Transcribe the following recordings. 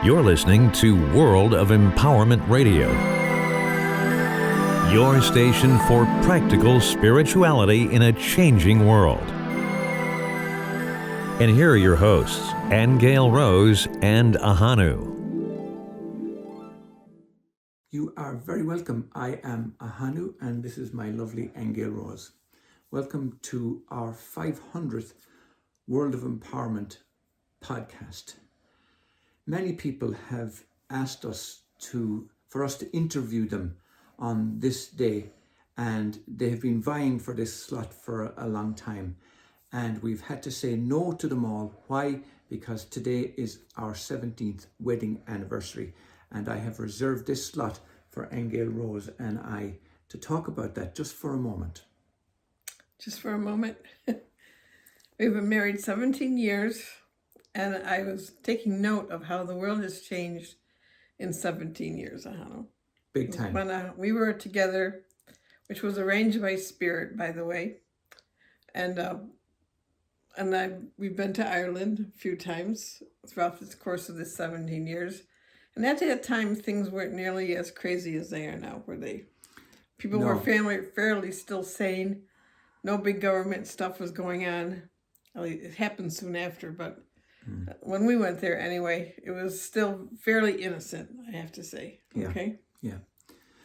You're listening to World of Empowerment Radio, your station for practical spirituality in a changing world. And here are your hosts, Aingeal Rose and Ahonu. You are very welcome. I am Ahonu, and this is my lovely Aingeal Rose. Welcome to our 500th World of Empowerment podcast. Many people have asked us for us to interview them on this day, and they have been vying for this slot for a long time. And we've had to say no to them all. Why? Because today is our 17th wedding anniversary, and I have reserved this slot for Aingeal Rose and I to talk about that just for a moment. Just for a moment. We've been married 17 years, and I was taking note of how the world has changed in 17 years, Ahonu. Big time. When we were together, which was arranged by Spirit, by the way, and we've been to Ireland a few times throughout the course of this 17 years. And at that time, things weren't nearly as crazy as they are now, were they? People were fairly still sane. No big government stuff was going on. It happened soon after, but when we went there anyway, it was still fairly innocent, I have to say. Yeah. Okay? Yeah.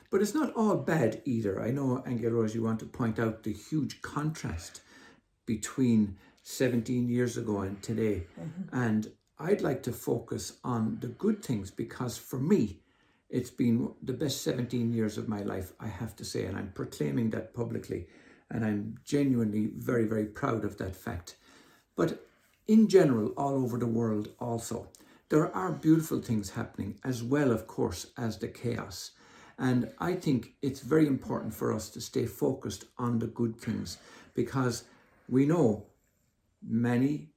But it's not all bad either. I know, Aingeal Rose, you want to point out the huge contrast between 17 years ago and today. Mm-hmm. And I'd like to focus on the good things, because for me, it's been the best 17 years of my life, I have to say, and I'm proclaiming that publicly. And I'm genuinely very, very proud of that fact. But in general, all over the world also, there are beautiful things happening as well, of course, as the chaos. And I think it's very important for us to stay focused on the good things, because we know many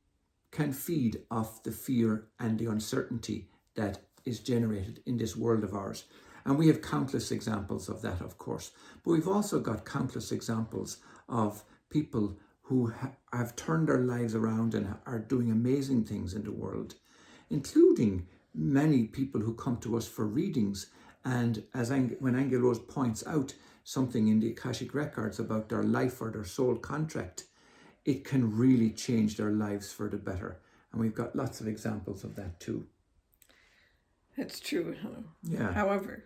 can feed off the fear and the uncertainty that is generated in this world of ours. And we have countless examples of that, of course. But we've also got countless examples of people who have turned their lives around and are doing amazing things in the world, including many people who come to us for readings. And when Aingeal Rose points out something in the Akashic Records about their life or their soul contract, it can really change their lives for the better. And we've got lots of examples of that too. That's true. Yeah. However,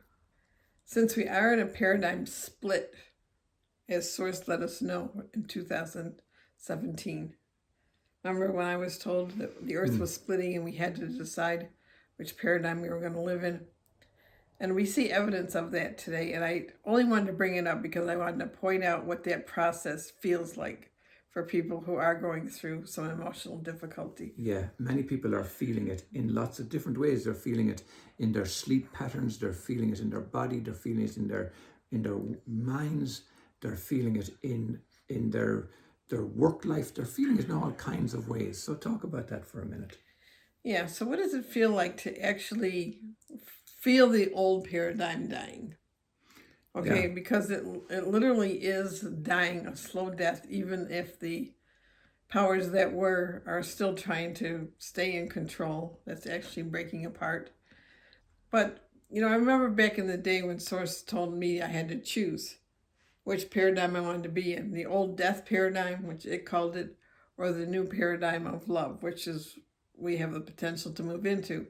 since we are in a paradigm split, as Source let us know in 2017. Remember when I was told that the earth was splitting and we had to decide which paradigm we were going to live in? And we see evidence of that today. And I only wanted to bring it up because I wanted to point out what that process feels like for people who are going through some emotional difficulty. Yeah, many people are feeling it in lots of different ways. They're feeling it in their sleep patterns. They're feeling it in their body. They're feeling it in their minds. They're feeling it in their work life. They're feeling it in all kinds of ways. So talk about that for a minute. Yeah, so what does it feel like to actually feel the old paradigm dying? Okay, yeah. Because it literally is dying a slow death, even if the powers that were are still trying to stay in control. That's actually breaking apart. But, I remember back in the day when Source told me I had to choose which paradigm I wanted to be in, the old death paradigm, which it called it, or the new paradigm of love, which is we have the potential to move into.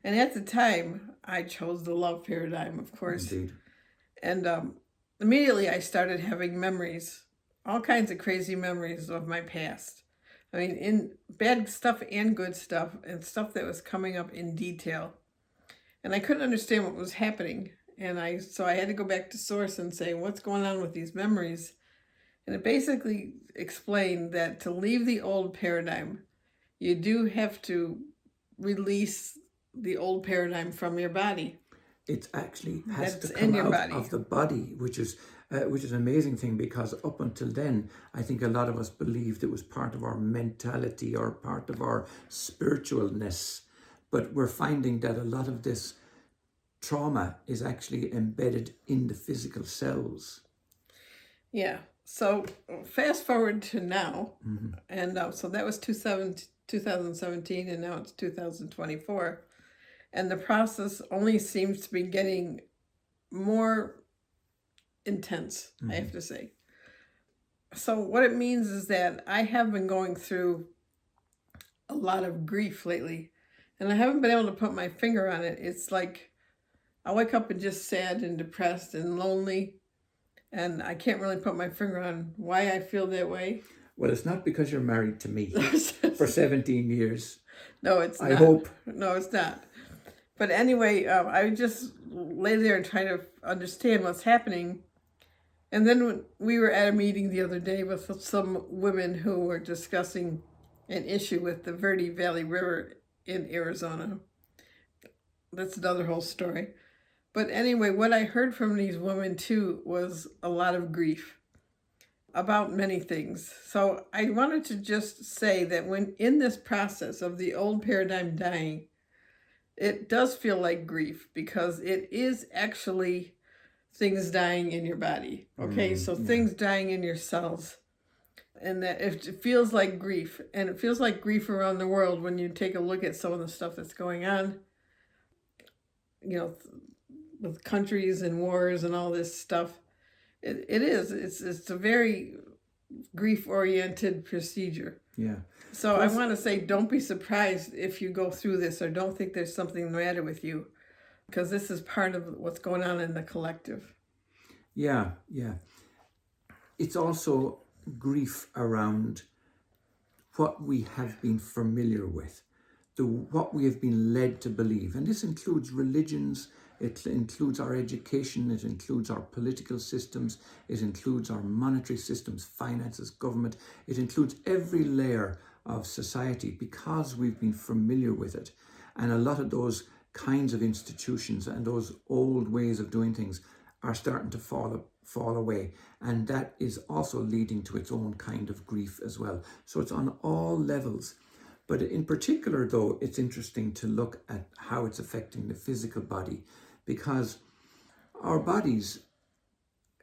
And at the time, I chose the love paradigm, of course. Indeed. And immediately I started having memories, all kinds of crazy memories of my past. I mean, in bad stuff and good stuff, and stuff that was coming up in detail. And I couldn't understand what was happening. And so I had to go back to Source and say, what's going on with these memories? And it basically explained that to leave the old paradigm, you do have to release the old paradigm from your body. It actually has to come out body. Of the body, which is an amazing thing, because up until then, I think a lot of us believed it was part of our mentality or part of our spiritualness. But we're finding that a lot of this trauma is actually embedded in the physical cells. Yeah. So fast forward to now, and so that was 2017, and now it's 2024. And the process only seems to be getting more intense, I have to say. So what it means is that I have been going through a lot of grief lately, and I haven't been able to put my finger on it. It's like I wake up and just sad and depressed and lonely, and I can't really put my finger on why I feel that way. Well, it's not because you're married to me for 17 years. No, it's not. I hope. No, it's not. But anyway, I just lay there and try to understand what's happening. And then we were at a meeting the other day with some women who were discussing an issue with the Verde Valley River in Arizona. That's another whole story. But anyway, what I heard from these women too was a lot of grief about many things. So I wanted to just say that when in this process of the old paradigm dying, it does feel like grief because it is actually things dying in your body. Okay, so things dying in your cells. And that it feels like grief. And it feels like grief around the world when you take a look at some of the stuff that's going on, with countries and wars and all this stuff. It's a very grief-oriented procedure. Yeah. So I want to say, don't be surprised if you go through this, or don't think there's something the matter with you, because this is part of what's going on in the collective. Yeah. It's also grief around what we have been familiar with, what we have been led to believe. And this includes religions, it includes our education, it includes our political systems, it includes our monetary systems, finances, government. It includes every layer of society because we've been familiar with it. And a lot of those kinds of institutions and those old ways of doing things are starting to fall away. And that is also leading to its own kind of grief as well. So it's on all levels. But in particular, though, it's interesting to look at how it's affecting the physical body, because our bodies,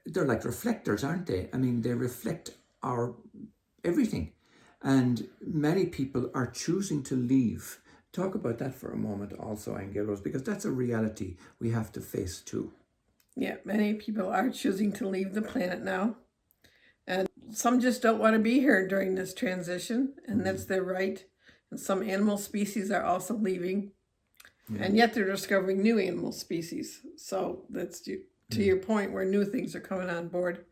they're like reflectors, aren't they? I mean, they reflect our everything. And many people are choosing to leave. Talk about that for a moment also, Aingeal Rose, because that's a reality we have to face too. Yeah, many people are choosing to leave the planet now. And some just don't want to be here during this transition, and that's their right. And some animal species are also leaving. Yeah. And yet they're discovering new animal species. So that's to your point, where new things are coming on board.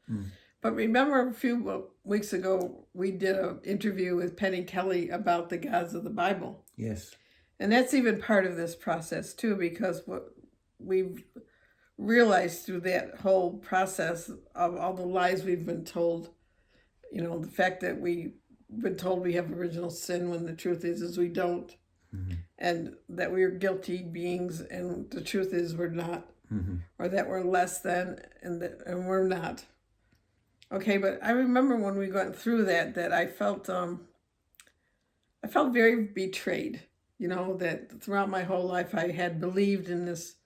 But remember, a few weeks ago, we did an interview with Penny Kelly about the gods of the Bible. Yes. And that's even part of this process too, because what we've realized through that whole process of all the lies we've been told, the fact that we've been told we have original sin when the truth is we don't. And that we're guilty beings, and the truth is we're not, or that we're less than, and we're not. Okay, but I remember when we went through that I felt very betrayed. That throughout my whole life I had believed in this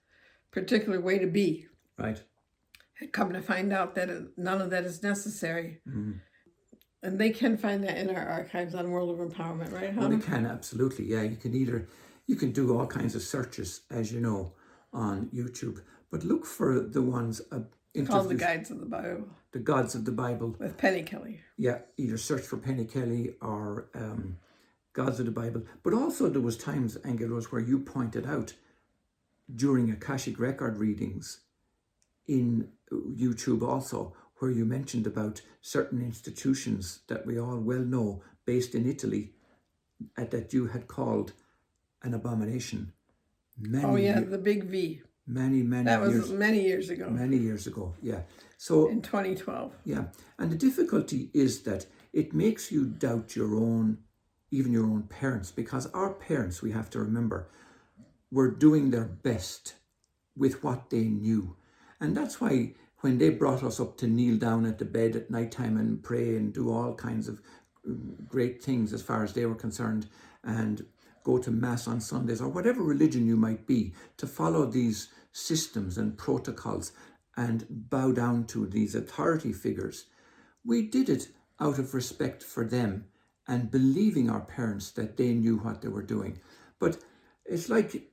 particular way to be. Right. Had come to find out that none of that is necessary. And they can find that in our archives on World of Empowerment, right, Hannah? Well, they can, absolutely. Yeah, you can do all kinds of searches, as you know, on YouTube. But look for the ones called the Guides of the Bible. The Gods of the Bible. With Penny Kelly. Yeah, either search for Penny Kelly or Gods of the Bible. But also there was times, Aingeal Rose, where you pointed out during Akashic record readings in YouTube also, where you mentioned about certain institutions that we all well know, based in Italy, that you had called an abomination. The big V. Many years. That was many years ago. Many years ago, yeah. So in 2012. Yeah, and the difficulty is that it makes you doubt even your own parents, because our parents, we have to remember, were doing their best with what they knew. And that's why when they brought us up to kneel down at the bed at nighttime and pray and do all kinds of great things as far as they were concerned, and go to Mass on Sundays, or whatever religion you might be, to follow these systems and protocols and bow down to these authority figures, we did it out of respect for them and believing our parents that they knew what they were doing. But it's like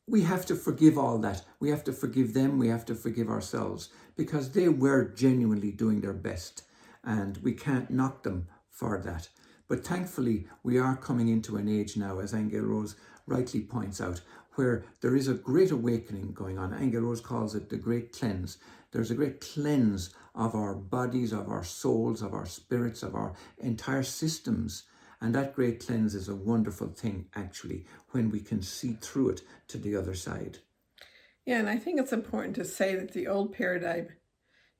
we have to forgive all that. We have to forgive them. We have to forgive ourselves, because they were genuinely doing their best, and we can't knock them for that. But thankfully, we are coming into an age now, as Aingeal Rose rightly points out, where there is a great awakening going on. Aingeal Rose calls it the great cleanse. There's a great cleanse of our bodies, of our souls, of our spirits, of our entire systems. And that great cleanse is a wonderful thing, actually, when we can see through it to the other side. Yeah, and I think it's important to say that the old paradigm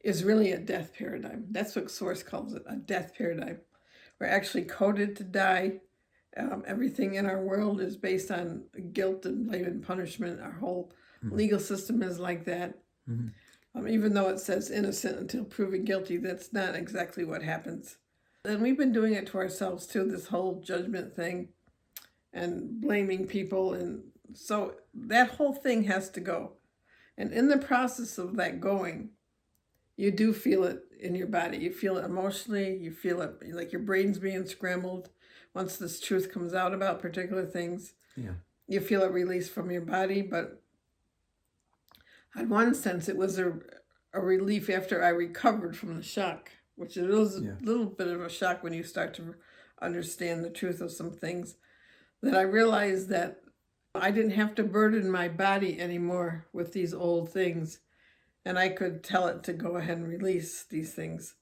is really a death paradigm. That's what Source calls it, a death paradigm. We're actually coded to die. Everything in our world is based on guilt and blame and punishment. Our whole legal system is like that. Even though it says innocent until proven guilty, that's not exactly what happens. And we've been doing it to ourselves too, this whole judgment thing and blaming people. And so that whole thing has to go. And in the process of that going, you do feel it in your body. You feel it emotionally. You feel it like your brain's being scrambled once this truth comes out about particular things. Yeah. You feel it release from your body. But in one sense, it was a relief after I recovered from the shock, which it was a little bit of a shock when you start to understand the truth of some things, that I realized that I didn't have to burden my body anymore with these old things, and I could tell it to go ahead and release these things.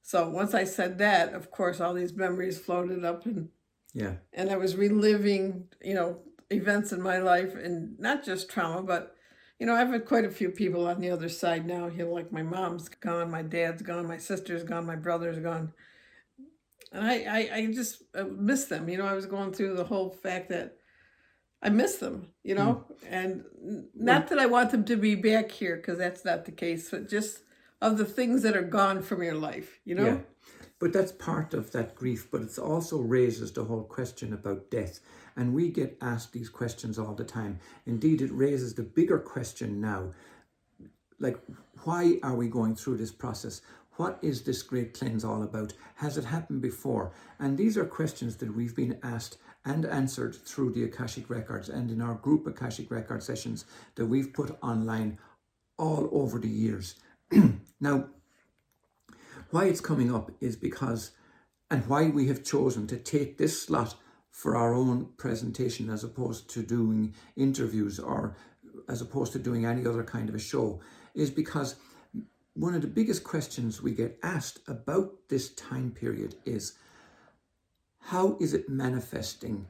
So once I said that, of course, all these memories floated up, and I was reliving, events in my life, and not just trauma, but I've had quite a few people on the other side now. Like my mom's gone, my dad's gone, my sister's gone, my brother's gone. And I just miss them. I was going through the whole fact that I miss them, and not that I want them to be back here, because that's not the case, but just of the things that are gone from your life, Yeah. But that's part of that grief, but it also raises the whole question about death. And we get asked these questions all the time. Indeed, it raises the bigger question now, like, why are we going through this process? What is this great cleanse all about? Has it happened before? And these are questions that we've been asked and answered through the Akashic Records and in our group Akashic Record sessions that we've put online all over the years. Now, why it's coming up is because, and why we have chosen to take this slot for our own presentation as opposed to doing interviews or as opposed to doing any other kind of a show, is because one of the biggest questions we get asked about this time period is, how is it manifesting?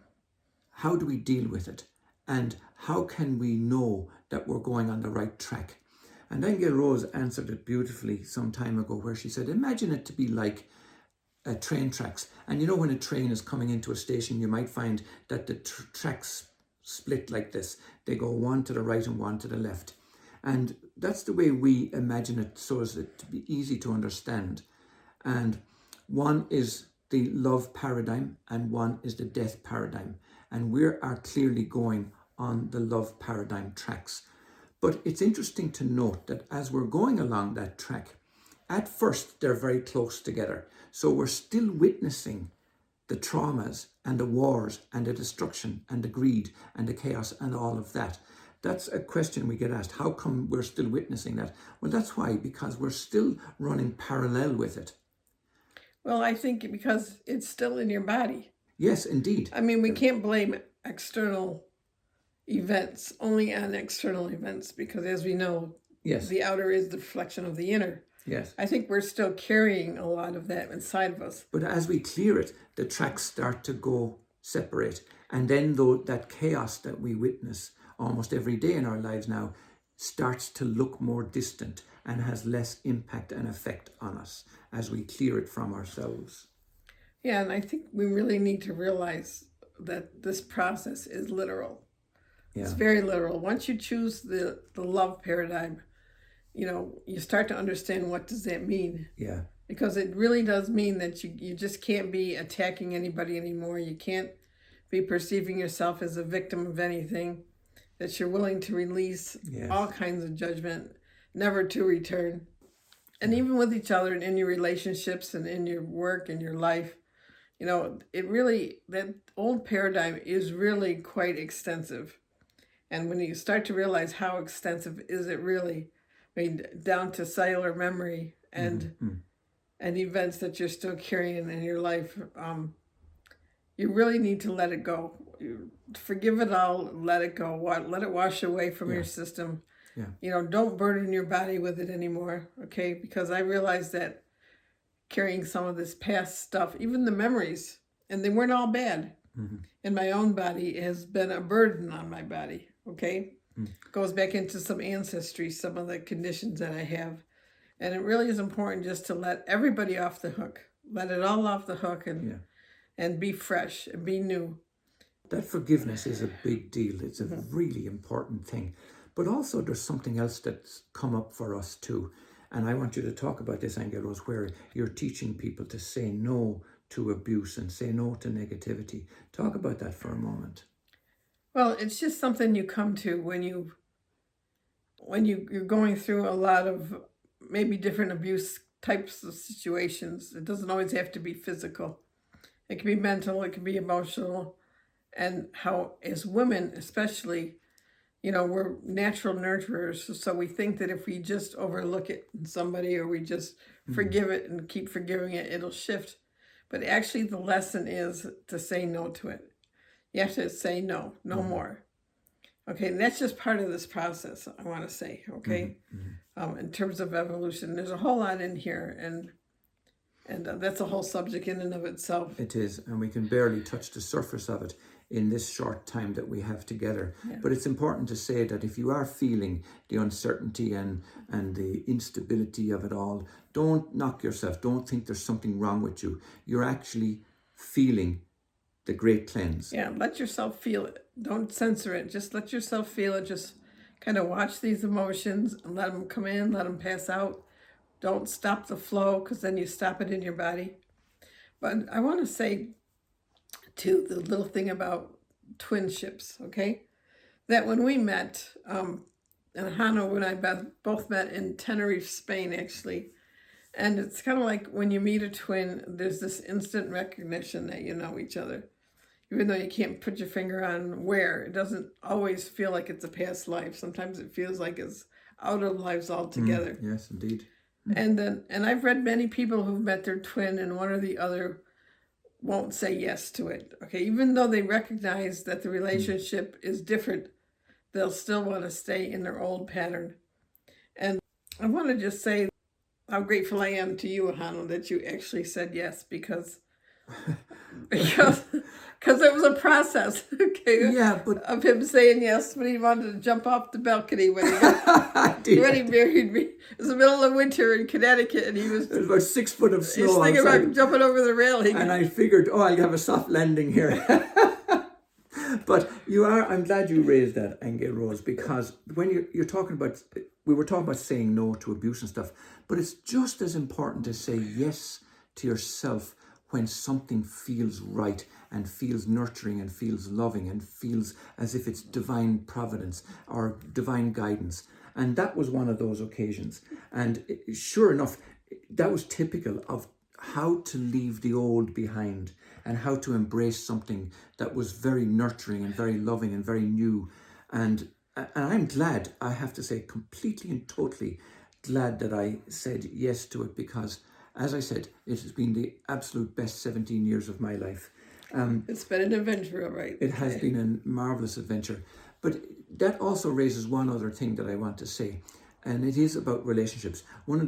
How do we deal with it? And how can we know that we're going on the right track? And Aingeal Rose answered it beautifully some time ago, where she said, imagine it to be like train tracks. And when a train is coming into a station, you might find that the tracks split like this. They go one to the right and one to the left. And that's the way we imagine it, so as it to be easy to understand. And one is the love paradigm and one is the death paradigm. And we are clearly going on the love paradigm tracks. But it's interesting to note that as we're going along that track, at first they're very close together. So we're still witnessing the traumas and the wars and the destruction and the greed and the chaos and all of that. That's a question we get asked. How come we're still witnessing that? Well, that's why, because we're still running parallel with it. Well, I think because it's still in your body. Yes, indeed. I mean, we can't blame external events only on external events, because as we know, the outer is the reflection of the inner. Yes. I think we're still carrying a lot of that inside of us. But as we clear it, the tracks start to go separate. And then though that chaos that we witness almost every day in our lives now starts to look more distant and has less impact and effect on us as we clear it from ourselves. Yeah, and I think we really need to realize that this process is literal. Yeah. It's very literal. Once you choose the love paradigm, you start to understand, what does that mean? Yeah. Because it really does mean that you just can't be attacking anybody anymore. You can't be perceiving yourself as a victim of anything, that you're willing to release all kinds of judgment, never to return. And even with each other and in your relationships and in your work and your life, that old paradigm is really quite extensive. And when you start to realize how extensive is it really, I mean, down to cellular memory and and events that you're still carrying in your life, you really need to let it go. Forgive it all, let it go. Let it wash away from your system. Yeah. Don't burden your body with it anymore, okay? Because I realized that carrying some of this past stuff, even the memories, and they weren't all bad, in my own body has been a burden on my body, okay? Goes back into some ancestry, some of the conditions that I have. And it really is important just to let everybody off the hook. Let it all off the hook and be fresh and be new. That forgiveness is a big deal. It's a really important thing. But also there's something else that's come up for us too. And I want you to talk about this, Aingeal Rose, where you're teaching people to say no to abuse and say no to negativity. Talk about that for a moment. Well, it's just something you come to when you're going through a lot of maybe different abuse types of situations. It doesn't always have to be physical. It can be mental, it can be emotional. And how, as women especially, we're natural nurturers. So we think that if we just overlook it in somebody or we just forgive it and keep forgiving it, it'll shift. But actually the lesson is to say no to it. You have to say no more. Okay, and that's just part of this process, I want to say, okay? In terms of evolution, there's a whole lot in here, and that's a whole subject in and of itself. It is, and we can barely touch the surface of it in this short time that we have together. But it's important to say that if you are feeling the uncertainty and the instability of it all, don't knock yourself. Don't think there's something wrong with you. You're actually feeling the great cleanse. Yeah, let yourself feel it. Don't censor it. Just let yourself feel it. Just kind of watch these emotions and let them come in, let them pass out. Don't stop the flow, because then you stop it in your body. But I want to say, too, the little thing about twinships, okay? That when we met, and Ahonu and I both met in Tenerife, Spain, actually. And it's kind of like when you meet a twin, there's this instant recognition that you know each other. Even though you can't put your finger on where, it doesn't always feel like it's a past life. Sometimes it feels like it's out of lives altogether. Yes, indeed. And I've read many people who've met their twin and one or the other won't say yes to it. Okay, even though they recognize that the relationship is different, they'll still want to stay in their old pattern. And I want to just say how grateful I am to you, Ahonu, that you actually said yes, because it was a process, okay? Yeah, but of him saying yes when he wanted to jump off the balcony when he married me. It was the middle of winter in Connecticut, and he was. There's about 6 foot of snow. He's thinking about jumping over the railing. And I figured, I'll have a soft landing here. But I'm glad you raised that, Aingeal Rose, because when you're talking about, we were talking about saying no to abuse and stuff, but it's just as important to say yes to yourself when something feels right and feels nurturing and feels loving and feels as if it's divine providence or divine guidance. And that was one of those occasions. And sure enough, that was typical of how to leave the old behind and how to embrace something that was very nurturing and very loving and very new. And I'm glad, I have to say, completely and totally glad that I said yes to it, because, as I said, it has been the absolute best 17 years of my life. It's been an adventure, all right. It has been a marvelous adventure. But that also raises one other thing that I want to say, and it is about relationships. One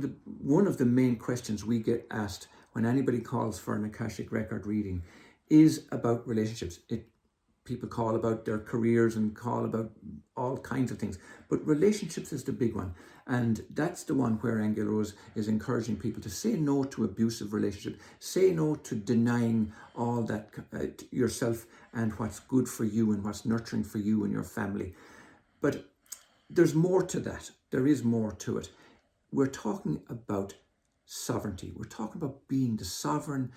of the main questions we get asked when anybody calls for an Akashic record reading is about relationships. People call about their careers and call about all kinds of things, but relationships is the big one. And that's the one where Aingeal Rose is encouraging people to say no to abusive relationships, say no to denying all that yourself and what's good for you and what's nurturing for you and your family. But there's more to that. There is more to it. We're talking about sovereignty. We're talking about being the sovereign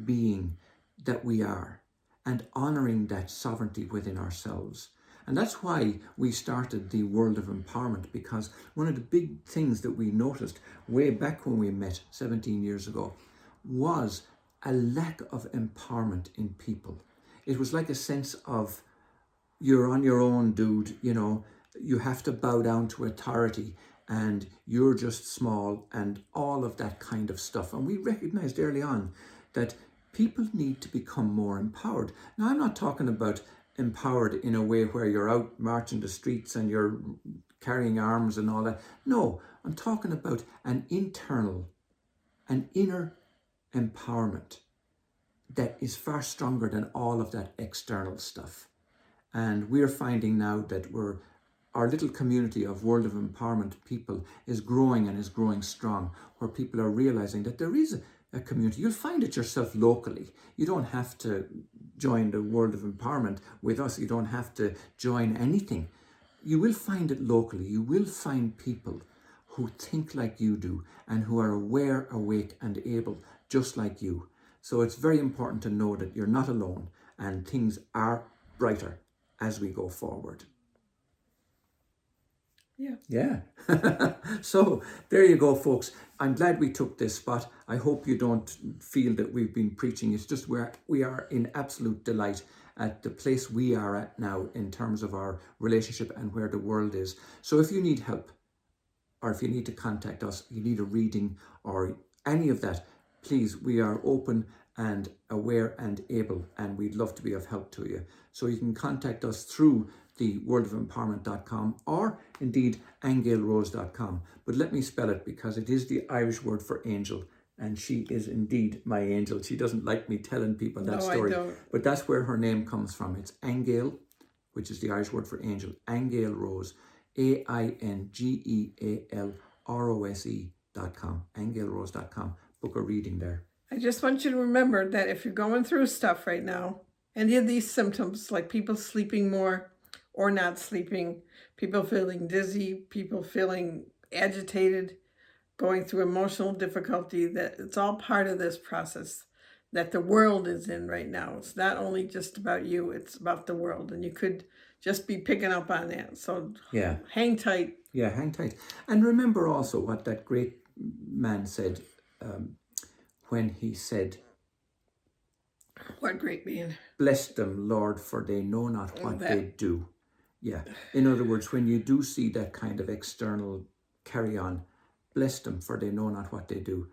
being that we are, and honoring that sovereignty within ourselves. And that's why we started the World of Empowerment, because one of the big things that we noticed way back when we met 17 years ago was a lack of empowerment in people. It was like a sense of you're on your own, dude, you have to bow down to authority and you're just small and all of that kind of stuff. And we recognized early on that people need to become more empowered. Now, I'm not talking about empowered in a way where you're out marching the streets and you're carrying arms and all that. No, I'm talking about an inner empowerment that is far stronger than all of that external stuff. And we're finding now that our little community of World of Empowerment people is growing and is growing strong, where people are realizing that there is a community. You'll find it yourself locally. You don't have to join the World of Empowerment with us. You don't have to join anything. You will find it locally. You will find people who think like you do and who are aware, awake and able just like you. So it's very important to know that you're not alone and things are brighter as we go forward. Yeah. So there you go, folks. I'm glad we took this spot. I hope you don't feel that we've been preaching. It's just we are in absolute delight at the place we are at now in terms of our relationship and where the world is. So if you need help, or if you need to contact us, you need a reading or any of that, please, we are open and aware and able, and we'd love to be of help to you. So you can contact us through the worldofempowerment.com or indeed aingealrose.com. But let me spell it because it is the Irish word for angel, and she is indeed my angel. She doesn't like me telling people that story, but that's where her name comes from. It's Aingeal, which is the Irish word for angel, Aingeal Rose, AINGEALROSE.com, aingealrose.com. Book a reading there. I just want you to remember that if you're going through stuff right now, any of these symptoms, like people sleeping more or not sleeping, people feeling dizzy, people feeling agitated, going through emotional difficulty, that it's all part of this process that the world is in right now. It's not only just about you, it's about the world. And you could just be picking up on that. So hang tight. Yeah, hang tight. And remember also what that great man said when he said, what great man? Bless them, Lord, for they know not what they do. Yeah. In other words, when you do see that kind of external carry on, bless them, for they know not what they do.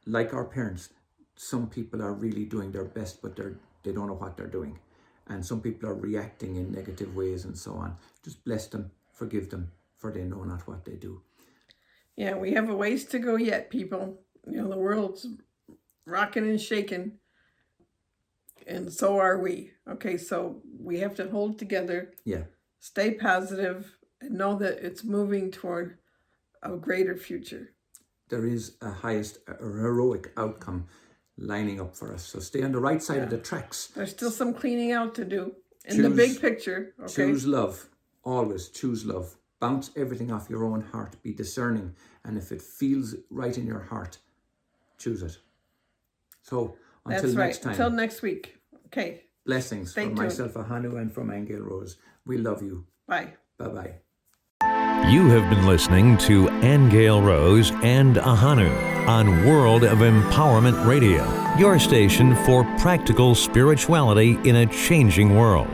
Like our parents, some people are really doing their best, but they don't know what they're doing. And some people are reacting in negative ways and so on. Just bless them, forgive them, for they know not what they do. Yeah, we have a ways to go yet, people. The world's rocking and shaking. And so are we. Okay, so we have to hold together. Yeah. Stay positive and know that it's moving toward a greater future. There is a heroic outcome lining up for us. So stay on the right side of the tracks. There's still some cleaning out to do in the big picture. Okay? Choose love. Always choose love. Bounce everything off your own heart. Be discerning. And if it feels right in your heart, choose it. So until next time. Until next week. Okay. Blessings from myself, Ahonu, and from Aingeal Rose. We love you. Bye. Bye-bye. You have been listening to Aingeal Rose and Ahonu on World of Empowerment Radio, your station for practical spirituality in a changing world.